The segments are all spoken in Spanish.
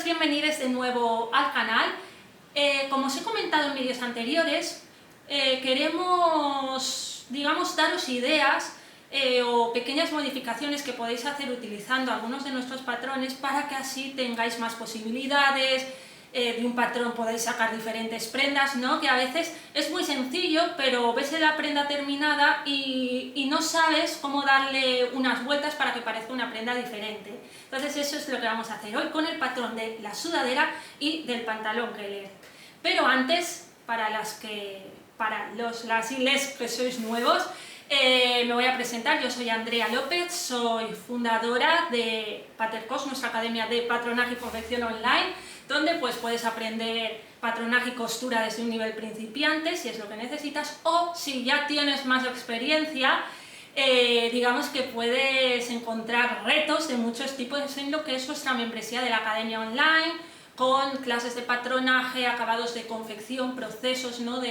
bienvenidos de nuevo al canal. Como os he comentado en vídeos anteriores, queremos, digamos, daros ideas o pequeñas modificaciones que podéis hacer utilizando algunos de nuestros patrones para que así tengáis más posibilidades. De un patrón podéis sacar diferentes prendas, ¿no? Que a veces es muy sencillo, pero ves la prenda terminada y no sabes cómo darle unas vueltas para que parezca una prenda diferente. Entonces eso es lo que vamos a hacer hoy con el patrón de la sudadera y del pantalón Geller. Pero antes, para las y les que sois nuevos, me voy a presentar. Yo soy Andrea López, soy fundadora de Patercos, nuestra academia de patronaje y confección online, donde pues puedes aprender patronaje y costura desde un nivel principiante, si es lo que necesitas, o si ya tienes más experiencia, digamos que puedes encontrar retos de muchos tipos en lo que es nuestra membresía de la academia online, con clases de patronaje, acabados de confección, procesos, ¿no?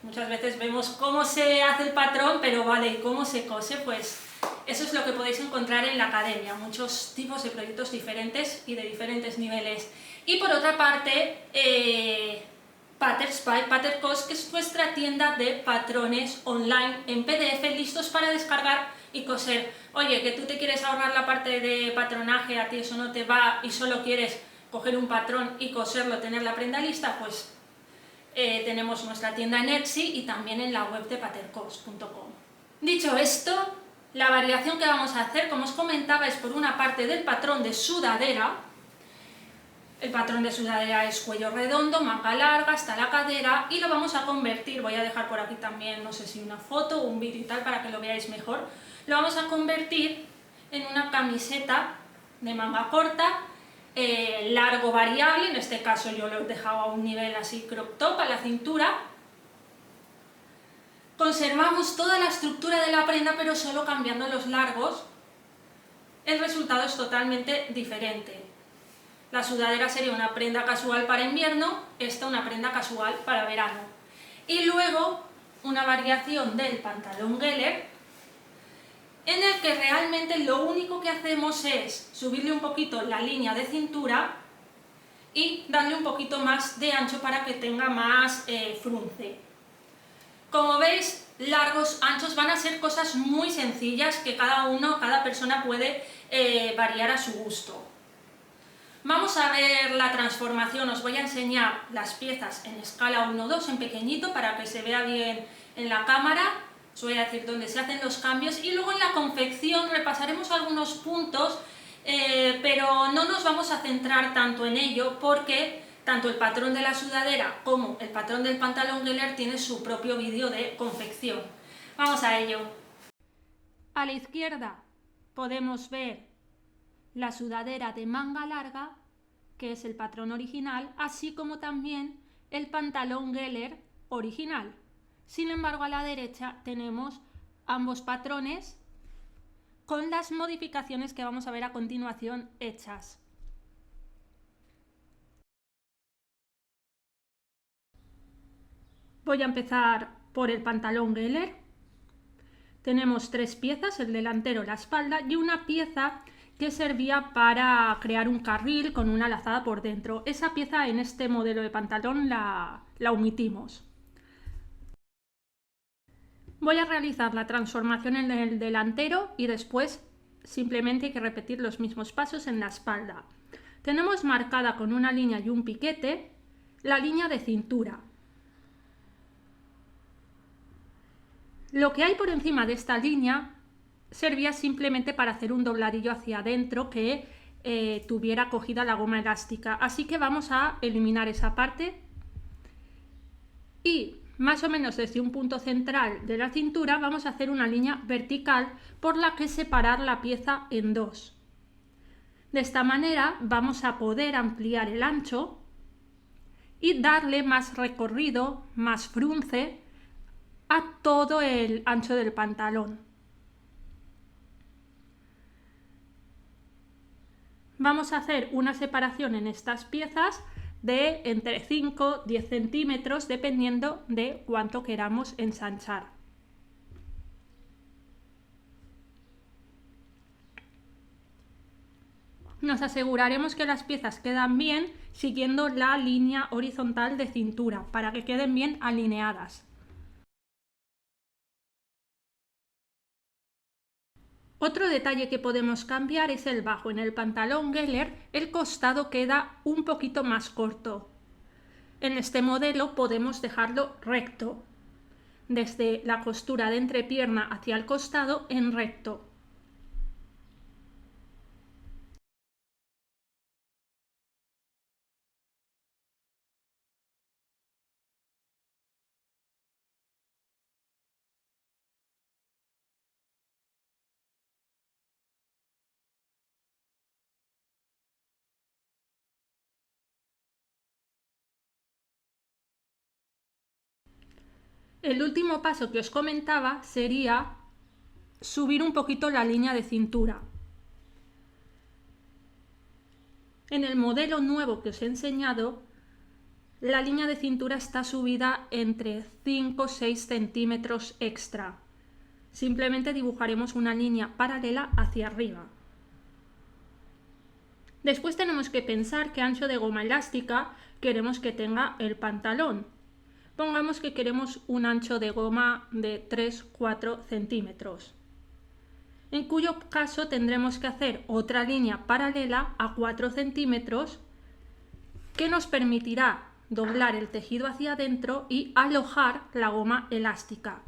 Muchas veces vemos cómo se hace el patrón, pero vale, ¿y cómo se cose? Pues eso es lo que podéis encontrar en la academia, muchos tipos de proyectos diferentes y de diferentes niveles. Y por otra parte, Patercos, que es nuestra tienda de patrones online en PDF listos para descargar y coser. Oye, que tú te quieres ahorrar la parte de patronaje, a ti eso no te va y solo quieres coger un patrón y coserlo, tener la prenda lista, pues tenemos nuestra tienda en Etsy y también en la web de patercos.com. Dicho esto, la variación que vamos a hacer, como os comentaba, es por una parte del patrón de sudadera. El patrón de sudadera es cuello redondo, manga larga hasta la cadera y lo vamos a convertir, voy a dejar por aquí también, no sé si una foto o un vídeo y tal para que lo veáis mejor, lo vamos a convertir en una camiseta de manga corta, largo variable, en este caso yo lo he dejado a un nivel así crop top a la cintura. Conservamos toda la estructura de la prenda pero solo cambiando los largos. El resultado es totalmente diferente. La sudadera sería una prenda casual para invierno, esta una prenda casual para verano. Y luego una variación del pantalón Geller, en el que realmente lo único que hacemos es subirle un poquito la línea de cintura y darle un poquito más de ancho para que tenga más frunce. Como veis, largos, anchos van a ser cosas muy sencillas que cada persona puede variar a su gusto. Vamos a ver la transformación, os voy a enseñar las piezas en escala 1-2 en pequeñito para que se vea bien en la cámara. Os voy a decir dónde se hacen los cambios y luego en la confección repasaremos algunos puntos, pero no nos vamos a centrar tanto en ello porque tanto el patrón de la sudadera como el patrón del pantalón Geller tiene su propio vídeo de confección. Vamos a ello. A la izquierda podemos ver la sudadera de manga larga, que es el patrón original, así como también el pantalón Geller original. Sin embargo, a la derecha tenemos ambos patrones con las modificaciones que vamos a ver a continuación hechas. Voy a empezar por el pantalón Geller. Tenemos tres piezas, el delantero, la espalda y una pieza que servía para crear un carril con una lazada por dentro. Esa pieza en este modelo de pantalón la omitimos. Voy a realizar la transformación en el delantero y después simplemente hay que repetir los mismos pasos en la espalda. Tenemos marcada con una línea y un piquete la línea de cintura. Lo que hay por encima de esta línea servía simplemente para hacer un dobladillo hacia adentro que tuviera cogida la goma elástica. Así que vamos a eliminar esa parte y más o menos desde un punto central de la cintura vamos a hacer una línea vertical por la que separar la pieza en dos. De esta manera vamos a poder ampliar el ancho y darle más recorrido, más frunce a todo el ancho del pantalón. Vamos a hacer una separación en estas piezas de entre 5-10 centímetros dependiendo de cuánto queramos ensanchar. Nos aseguraremos que las piezas quedan bien siguiendo la línea horizontal de cintura para que queden bien alineadas. Otro detalle que podemos cambiar es el bajo. En el pantalón Geller el costado queda un poquito más corto. En este modelo podemos dejarlo recto, desde la costura de entrepierna hacia el costado en recto. El último paso que os comentaba sería subir un poquito la línea de cintura. En el modelo nuevo que os he enseñado, la línea de cintura está subida entre 5 o 6 centímetros extra. Simplemente dibujaremos una línea paralela hacia arriba. Después tenemos que pensar qué ancho de goma elástica queremos que tenga el pantalón. Pongamos que queremos un ancho de goma de 3-4 centímetros, en cuyo caso tendremos que hacer otra línea paralela a 4 centímetros que nos permitirá doblar el tejido hacia adentro y alojar la goma elástica.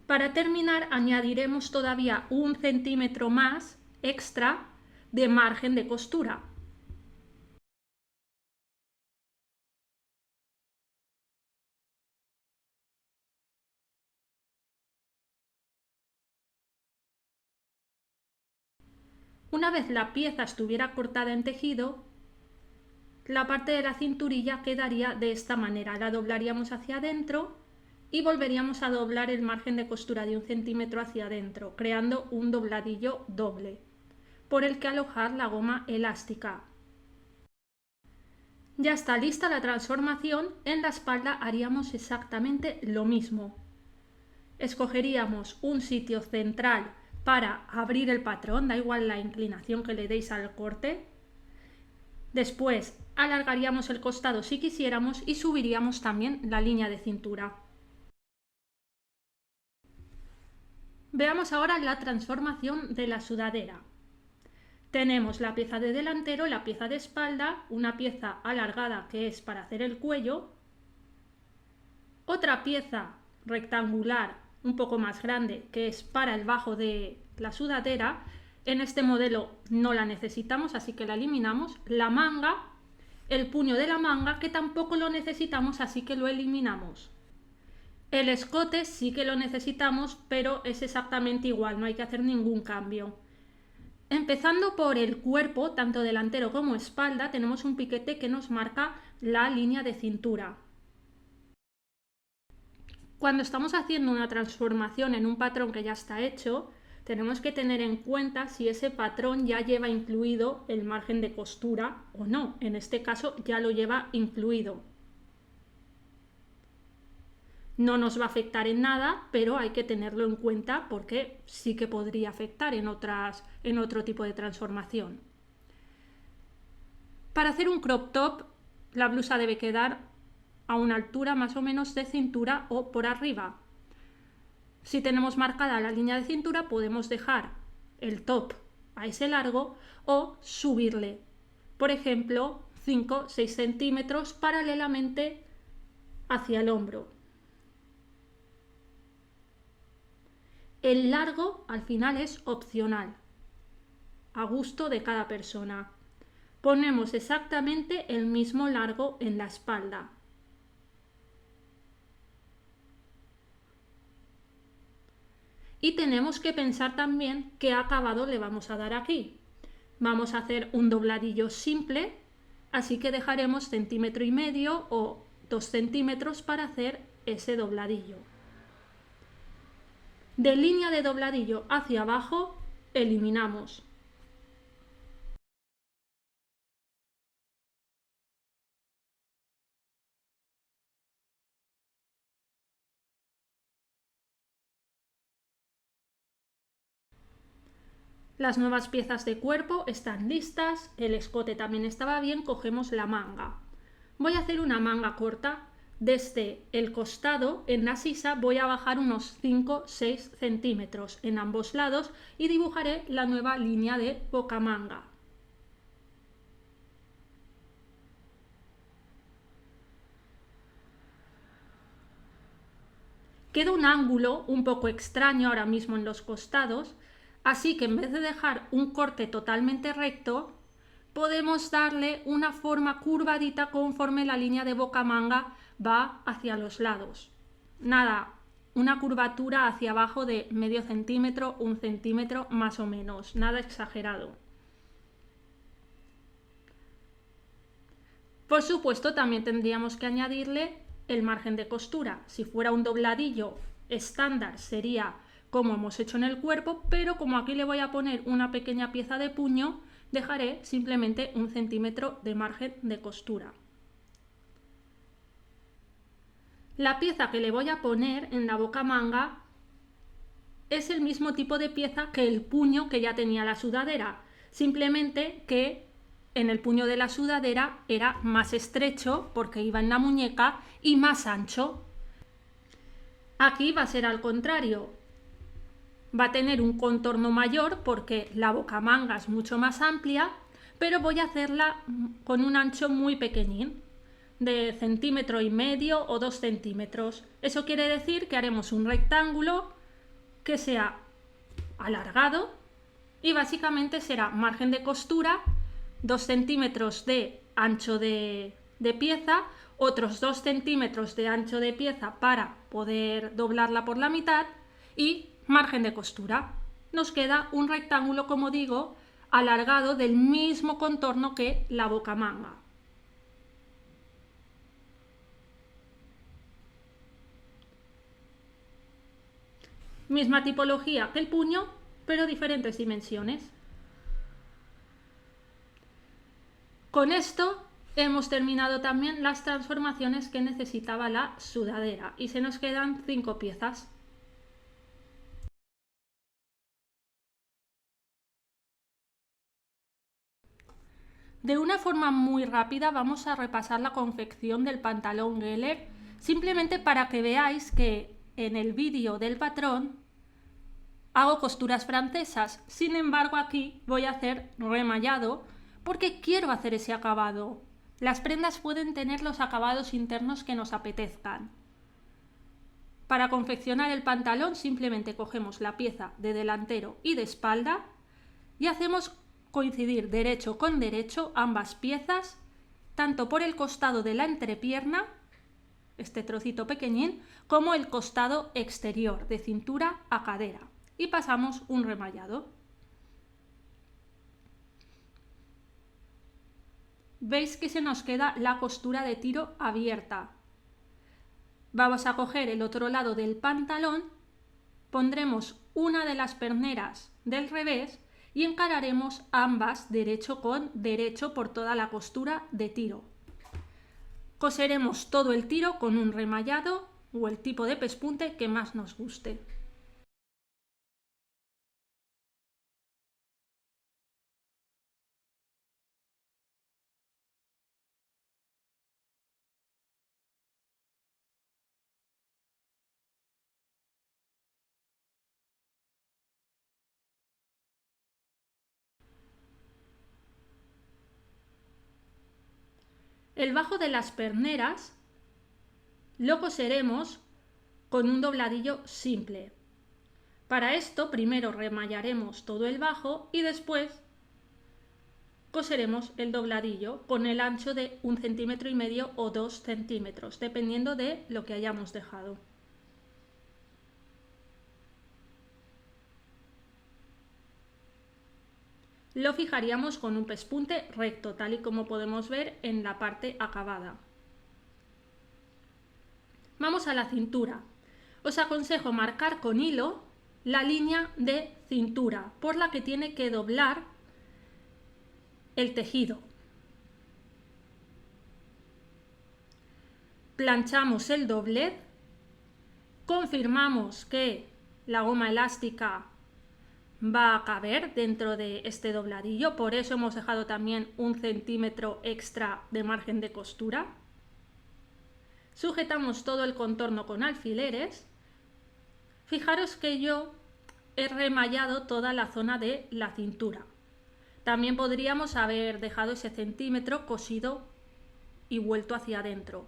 Para terminar, añadiremos todavía 1 centímetro más extra de margen de costura. Una vez la pieza estuviera cortada en tejido, la parte de la cinturilla quedaría de esta manera. La doblaríamos hacia adentro y volveríamos a doblar el margen de costura de 1 centímetro hacia adentro, creando un dobladillo doble, por el que alojar la goma elástica. Ya está lista la transformación. En la espalda haríamos exactamente lo mismo. Escogeríamos un sitio central para abrir el patrón, da igual la inclinación que le deis al corte. Después alargaríamos el costado si quisiéramos y subiríamos también la línea de cintura. Veamos ahora la transformación de la sudadera. Tenemos la pieza de delantero, la pieza de espalda, una pieza alargada que es para hacer el cuello, otra pieza rectangular un poco más grande que es para el bajo de la sudadera. En este modelo no la necesitamos, así que la eliminamos. La manga, el puño de la manga, que tampoco lo necesitamos, así que lo eliminamos. El escote sí que lo necesitamos, pero es exactamente igual, no hay que hacer ningún cambio. Empezando por el cuerpo, tanto delantero como espalda, tenemos un piquete que nos marca la línea de cintura. Cuando estamos haciendo una transformación en un patrón que ya está hecho, tenemos que tener en cuenta si ese patrón ya lleva incluido el margen de costura o no. En este caso ya lo lleva incluido. No nos va a afectar en nada, pero hay que tenerlo en cuenta porque sí que podría afectar en otro tipo de transformación. Para hacer un crop top, la blusa debe quedar a una altura más o menos de cintura o por arriba. Si tenemos marcada la línea de cintura, podemos dejar el top a ese largo o subirle, por ejemplo, 5 o 6 centímetros paralelamente hacia el hombro. El largo al final es opcional, a gusto de cada persona. Ponemos exactamente el mismo largo en la espalda. Y tenemos que pensar también qué acabado le vamos a dar aquí. Vamos a hacer un dobladillo simple, así que dejaremos 1,5 centímetros o 2 centímetros para hacer ese dobladillo. De línea de dobladillo hacia abajo, eliminamos. Las nuevas piezas de cuerpo están listas, el escote también estaba bien, cogemos la manga. Voy a hacer una manga corta. Desde el costado, en la sisa, voy a bajar unos 5-6 centímetros en ambos lados y dibujaré la nueva línea de bocamanga. Queda un ángulo un poco extraño ahora mismo en los costados, así que en vez de dejar un corte totalmente recto, podemos darle una forma curvadita conforme la línea de bocamanga va hacia los lados. Nada, una curvatura hacia abajo de medio centímetro, 1 centímetro más o menos, nada exagerado. Por supuesto, también tendríamos que añadirle el margen de costura. Si fuera un dobladillo estándar sería como hemos hecho en el cuerpo, pero como aquí le voy a poner una pequeña pieza de puño, dejaré simplemente 1 centímetro de margen de costura. La pieza que le voy a poner en la bocamanga es el mismo tipo de pieza que el puño que ya tenía la sudadera, simplemente que en el puño de la sudadera era más estrecho porque iba en la muñeca y más ancho. Aquí va a ser al contrario, va a tener un contorno mayor porque la bocamanga es mucho más amplia, pero voy a hacerla con un ancho muy pequeñín, de 1,5 centímetros o 2 centímetros. Eso quiere decir que haremos un rectángulo que sea alargado y básicamente será margen de costura, 2 centímetros de ancho de pieza, otros 2 centímetros de ancho de pieza para poder doblarla por la mitad y margen de costura. Nos queda un rectángulo, como digo, alargado del mismo contorno que la bocamanga. Misma tipología que el puño, pero diferentes dimensiones. Con esto hemos terminado también las transformaciones que necesitaba la sudadera y se nos quedan 5 piezas. De una forma muy rápida vamos a repasar la confección del pantalón Geller, simplemente para que veáis que en el vídeo del patrón hago costuras francesas, sin embargo aquí voy a hacer remallado porque quiero hacer ese acabado. Las prendas pueden tener los acabados internos que nos apetezcan. Para confeccionar el pantalón simplemente cogemos la pieza de delantero y de espalda y hacemos coincidir derecho con derecho ambas piezas, tanto por el costado de la entrepierna, este trocito pequeñín, como el costado exterior, de cintura a cadera, y pasamos un remallado. Veis que se nos queda la costura de tiro abierta. Vamos a coger el otro lado del pantalón, pondremos una de las perneras del revés y encararemos ambas derecho con derecho por toda la costura de tiro. Coseremos todo el tiro con un remallado o el tipo de pespunte que más nos guste. El bajo de las perneras lo coseremos con un dobladillo simple. Para esto primero remallaremos todo el bajo y después coseremos el dobladillo con el ancho de 1,5 centímetros o 2 centímetros, dependiendo de lo que hayamos dejado. Lo fijaríamos con un pespunte recto, tal y como podemos ver en la parte acabada. Vamos a la cintura. Os aconsejo marcar con hilo la línea de cintura por la que tiene que doblar el tejido. Planchamos el doblez, confirmamos que la goma elástica va a caber dentro de este dobladillo, por eso hemos dejado también 1 centímetro extra de margen de costura. Sujetamos todo el contorno con alfileres. Fijaros que yo he remallado toda la zona de la cintura. También podríamos haber dejado ese centímetro cosido y vuelto hacia adentro.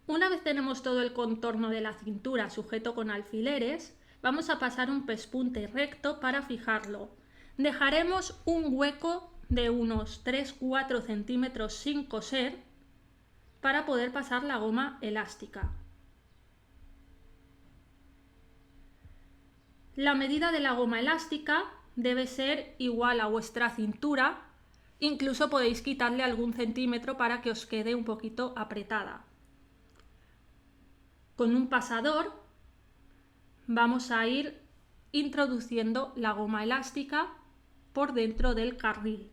Una vez tenemos todo el contorno de la cintura sujeto con alfileres, vamos a pasar un pespunte recto para fijarlo. Dejaremos un hueco de unos 3-4 centímetros sin coser para poder pasar la goma elástica. La medida de la goma elástica debe ser igual a vuestra cintura, incluso podéis quitarle algún centímetro para que os quede un poquito apretada. Con un pasador vamos a ir introduciendo la goma elástica por dentro del carril.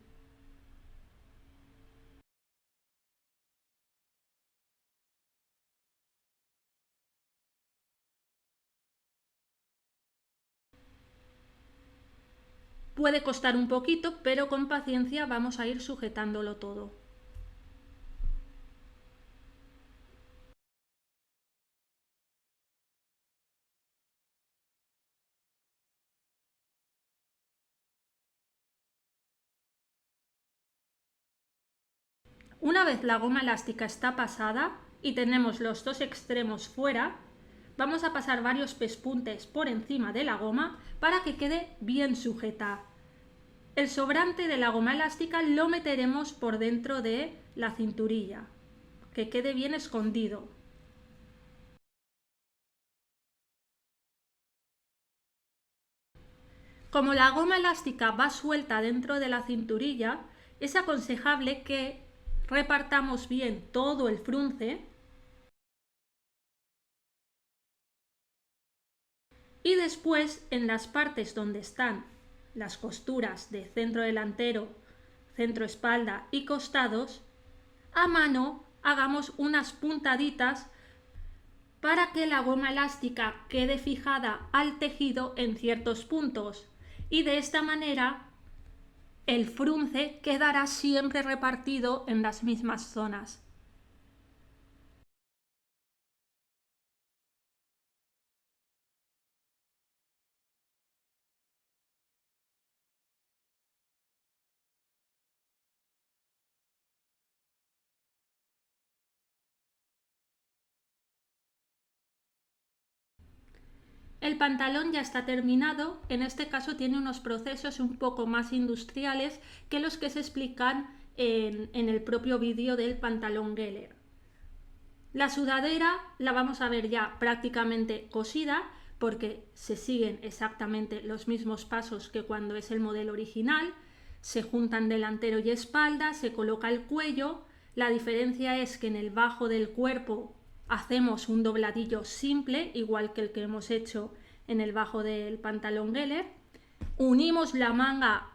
Puede costar un poquito, pero con paciencia vamos a ir sujetándolo todo. Una vez la goma elástica está pasada y tenemos los dos extremos fuera, vamos a pasar varios pespuntes por encima de la goma para que quede bien sujeta. El sobrante de la goma elástica lo meteremos por dentro de la cinturilla, que quede bien escondido. Como la goma elástica va suelta dentro de la cinturilla, es aconsejable que repartamos bien todo el frunce y después en las partes donde están las costuras de centro delantero, centro espalda y costados, a mano hagamos unas puntaditas para que la goma elástica quede fijada al tejido en ciertos puntos y de esta manera el frunce quedará siempre repartido en las mismas zonas. El pantalón ya está terminado, en este caso tiene unos procesos un poco más industriales que los que se explican en el propio vídeo del pantalón Geller. La sudadera la vamos a ver ya prácticamente cosida porque se siguen exactamente los mismos pasos que cuando es el modelo original. Se juntan delantero y espalda, se coloca el cuello. La diferencia es que en el bajo del cuerpo hacemos un dobladillo simple, igual que el que hemos hecho en el bajo del pantalón Geller. Unimos la manga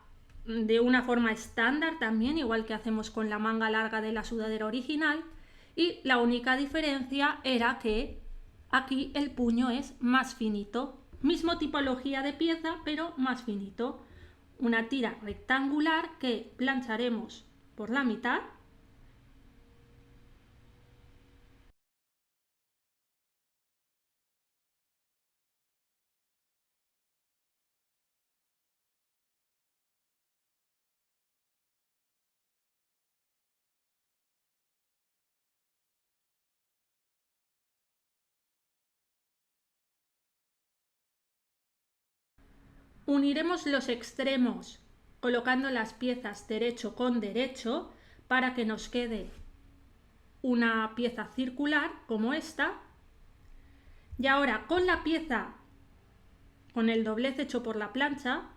de una forma estándar también, igual que hacemos con la manga larga de la sudadera original. Y la única diferencia era que aquí el puño es más finito. Mismo tipología de pieza, pero más finito. Una tira rectangular que plancharemos por la mitad. Uniremos los extremos colocando las piezas derecho con derecho para que nos quede una pieza circular como esta. Y ahora con la pieza, con el doblez hecho por la plancha,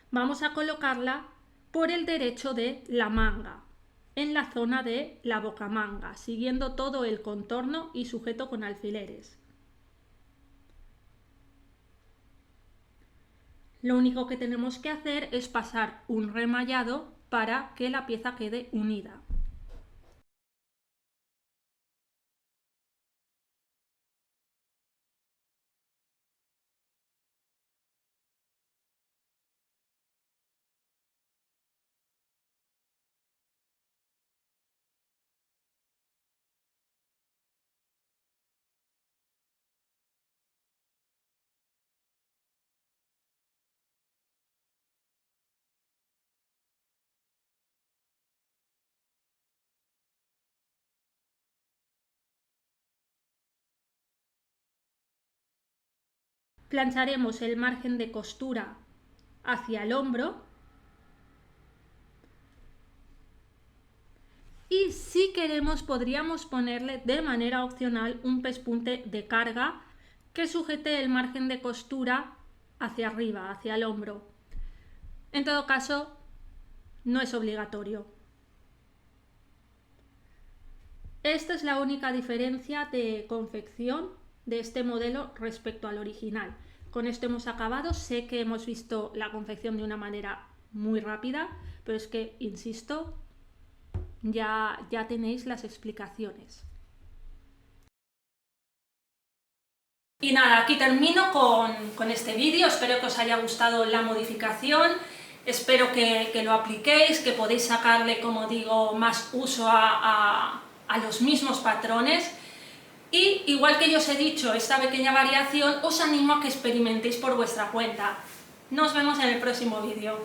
vamos a colocarla por el derecho de la manga. en la zona de la bocamanga, siguiendo todo el contorno y sujeto con alfileres. Lo único que tenemos que hacer es pasar un remallado para que la pieza quede unida. Plancharemos el margen de costura hacia el hombro y si queremos podríamos ponerle de manera opcional un pespunte de carga que sujete el margen de costura hacia arriba, hacia el hombro. En todo caso, no es obligatorio. Esta es la única diferencia de confección de este modelo respecto al original. Con esto hemos acabado. Sé que hemos visto la confección de una manera muy rápida, pero es que, insisto, ya tenéis las explicaciones. Y nada, aquí termino con este vídeo. Espero que os haya gustado la modificación. Espero que lo apliquéis, que podéis sacarle, como digo, más uso a los mismos patrones. Y igual que yo os he dicho esta pequeña variación, os animo a que experimentéis por vuestra cuenta. Nos vemos en el próximo vídeo.